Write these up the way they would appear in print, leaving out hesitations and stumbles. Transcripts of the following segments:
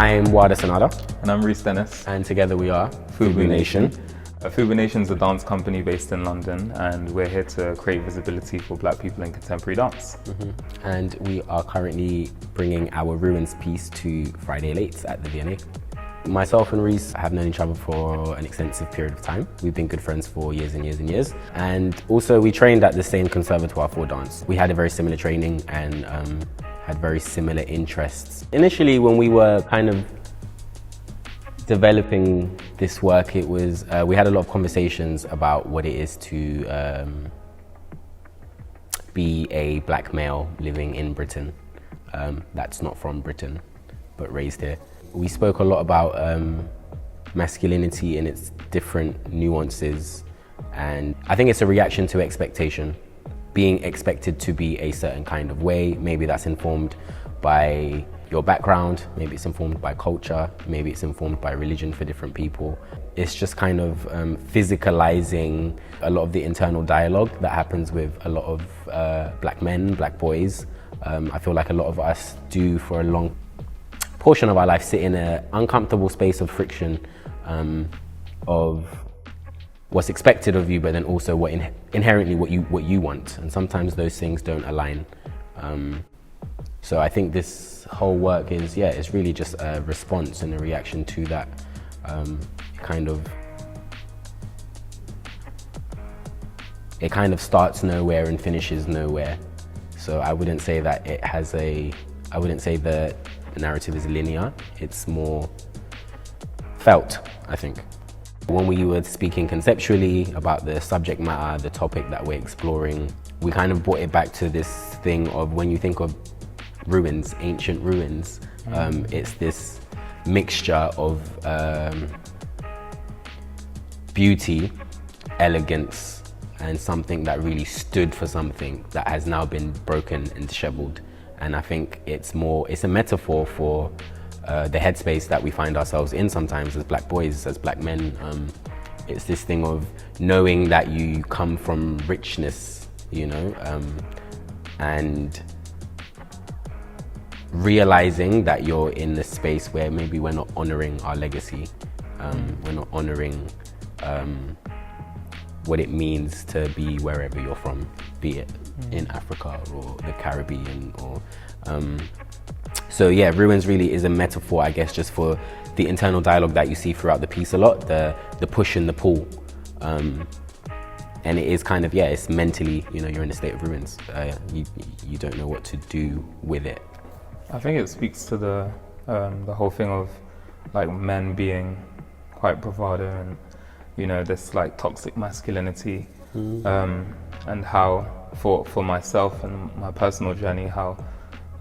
I'm Wada Sanada. And I'm Reese Dennis. And together we are Fubu Nation. Fubu Nation is a dance company based in London, and we're here to create visibility for Black people in contemporary dance. And we are currently bringing our Ruins piece to Friday Lates at the V&A. Myself and Reese have known each other for an extensive period of time. We've been good friends for years and years and years. And also we trained at the same conservatoire for dance. We had a very similar training and had very similar interests. Initially, when we were kind of developing this work, it was, we had a lot of conversations about what it is to be a Black male living in Britain. That's not from Britain, but raised here. We spoke a lot about masculinity in its different nuances, and I think it's a reaction to expectation. Being expected to be a certain kind of way, maybe that's informed by your background, maybe it's informed by culture, maybe it's informed by religion for different people. It's just kind of physicalizing a lot of the internal dialogue that happens with a lot of Black men, Black boys. I feel like a lot of us do for a long portion of our life sit in an uncomfortable space of friction of what's expected of you, but then also what inherently what you want, and sometimes those things don't align. So I think this whole work is it's really just a response and a reaction to that. It kind of starts nowhere and finishes nowhere. So I wouldn't say that it has I wouldn't say the narrative is linear. It's more felt, I think. When we were speaking conceptually about the subject matter, the topic that we're exploring, we kind of brought it back to this thing of when you think of ruins, ancient ruins, it's this mixture of beauty, elegance, and something that really stood for something that has now been broken and disheveled. And I think it's a metaphor for the headspace that we find ourselves in sometimes as Black boys, as Black men. It's this thing of knowing that you come from richness, you know, and realizing that you're in this space where maybe we're not honoring our legacy. We're not honoring what it means to be wherever you're from, be it in Africa or the Caribbean or so Ruins really is a metaphor, I guess, just for the internal dialogue that you see throughout the piece a lot, the push and the pull, and it is kind of it's mentally, you know, you're in a state of ruins. You don't know what to do with it. I think it speaks to the whole thing of like men being quite bravado and, you know, this like toxic masculinity, and how for myself and my personal journey, how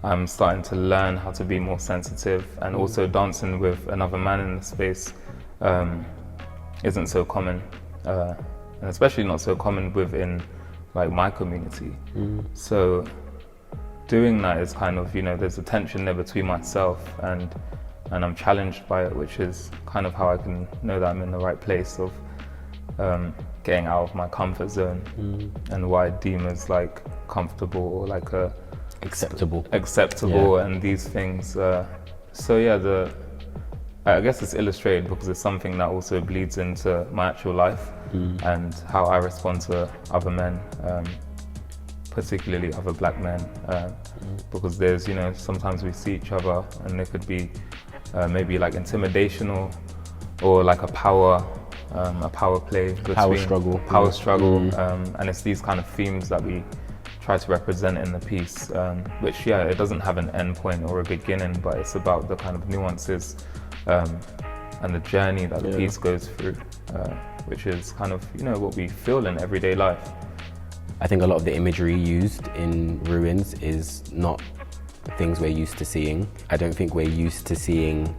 I'm starting to learn how to be more sensitive, and also dancing with another man in the space isn't so common, and especially not so common within like my community. So doing that is kind of, you know, there's a tension there between myself and I'm challenged by it, which is kind of how I can know that I'm in the right place of getting out of my comfort zone and what I deem as like comfortable or like acceptable, and these things. I guess it's illustrated because it's something that also bleeds into my actual life and how I respond to other men, particularly other Black men, because there's, you know, sometimes we see each other and there could be maybe like intimidation or like a power play, power struggle, and it's these kind of themes that we try to represent in the piece, which it doesn't have an end point or a beginning, but it's about the kind of nuances and the journey that the piece goes through, which is kind of, you know, what we feel in everyday life. I think a lot of the imagery used in Ruins is not things we're used to seeing. I don't think we're used to seeing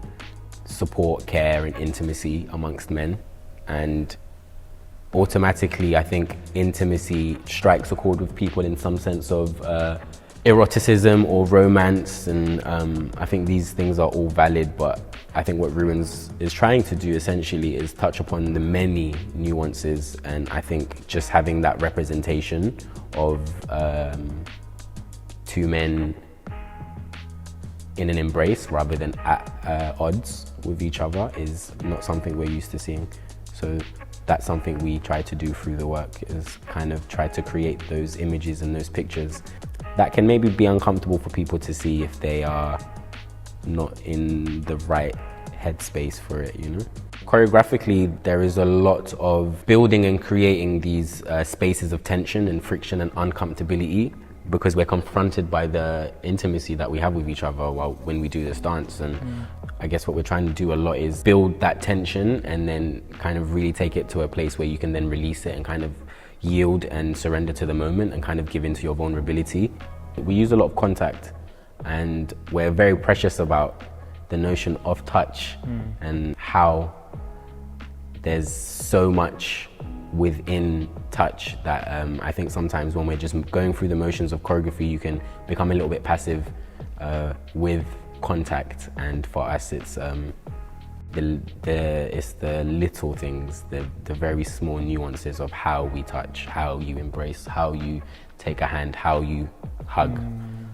support, care, and intimacy amongst men. And automatically, I think intimacy strikes a chord with people in some sense of eroticism or romance, and I think these things are all valid, but I think what Ruins is trying to do essentially is touch upon the many nuances, and I think just having that representation of two men in an embrace rather than at odds with each other is not something we're used to seeing. So that's something we try to do through the work, is kind of try to create those images and those pictures that can maybe be uncomfortable for people to see if they are not in the right headspace for it, you know? Choreographically, there is a lot of building and creating these spaces of tension and friction and uncomfortability, because we're confronted by the intimacy that we have with each other when we do this dance. And I guess what we're trying to do a lot is build that tension and then kind of really take it to a place where you can then release it and kind of yield and surrender to the moment and kind of give into your vulnerability. We use a lot of contact, and we're very precious about the notion of touch and how there's so much within touch that I think sometimes when we're just going through the motions of choreography, you can become a little bit passive with contact. And for us, it's the little things, the very small nuances of how we touch, how you embrace, how you take a hand, how you hug,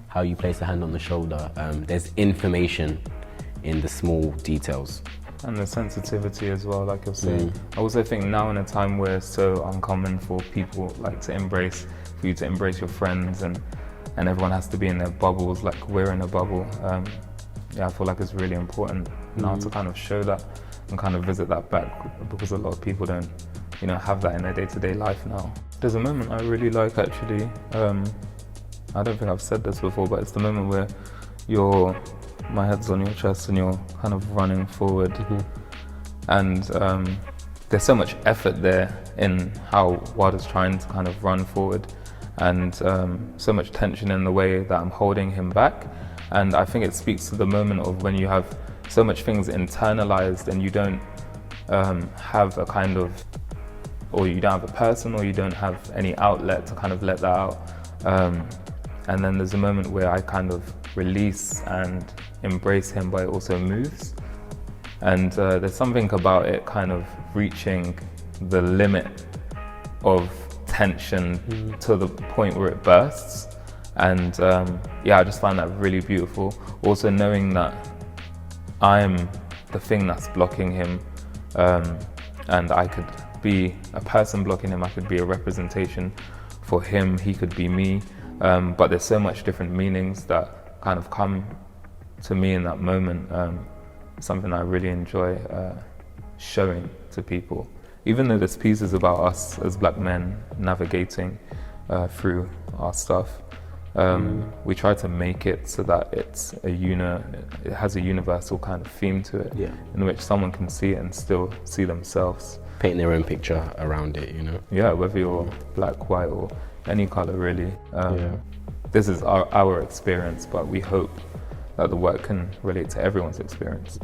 how you place a hand on the shoulder. There's information in the small details. And the sensitivity as well, like you're saying. I also think now in a time where it's so uncommon for people like to embrace, for you to embrace your friends, and everyone has to be in their bubbles, like we're in a bubble. Yeah, I feel like it's really important now to kind of show that and kind of visit that back, because a lot of people don't, you know, have that in their day-to-day life now. There's a moment I really like actually. I don't think I've said this before, but it's the moment where my head's on your chest and you're kind of running forward. And there's so much effort there in how Wilder's trying to kind of run forward, and so much tension in the way that I'm holding him back. And I think it speaks to the moment of when you have so much things internalized and you don't have a kind of, or you don't have a person, or you don't have any outlet to kind of let that out. And then there's a moment where I kind of release and embrace him, but it also moves. And there's something about it kind of reaching the limit of tension to the point where it bursts. And yeah, I just find that really beautiful. Also knowing that I'm the thing that's blocking him, and I could be a person blocking him, I could be a representation for him, he could be me. But there's so much different meanings that kind of come to me in that moment. Something I really enjoy showing to people. Even though this piece is about us as black men navigating through our stuff, we try to make it so that it has a universal kind of theme to it, in which someone can see it and still see themselves. Paint their own picture around it, you know? Yeah, whether you're black, white, or any color really. This is our experience, but we hope that the work can relate to everyone's experience.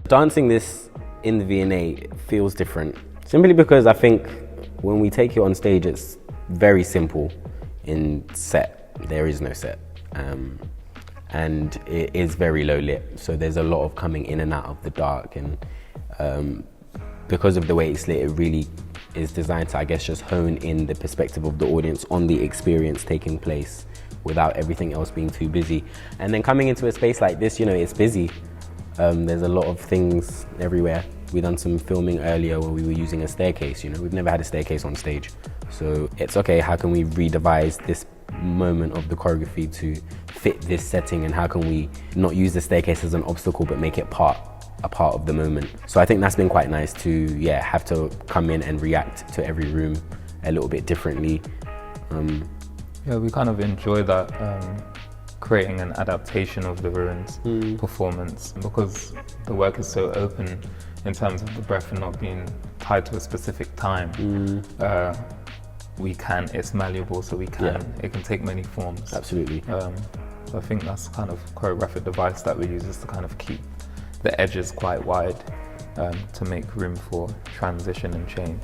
Dancing this in the V&A feels different, simply because I think when we take it on stage, it's very simple in set. There is no set. And it is very low lit, so there's a lot of coming in and out of the dark, and because of the way it's lit, it really is designed to, I guess, just hone in the perspective of the audience on the experience taking place without everything else being too busy. And then coming into a space like this, you know, it's busy. There's a lot of things everywhere. We done some filming earlier where we were using a staircase, you know, we've never had a staircase on stage. So it's okay, how can we redevise this moment of the choreography to fit this setting, and how can we not use the staircase as an obstacle but make it a part of the moment. So I think that's been quite nice to have to come in and react to every room a little bit differently. Yeah, we kind of enjoy that, creating an adaptation of the Ruins performance, because the work is so open in terms of the breath and not being tied to a specific time. It's malleable, so it can take many forms. Absolutely. So I think that's kind of choreographic device that we use, is to kind of keep the edges quite wide to make room for transition and change.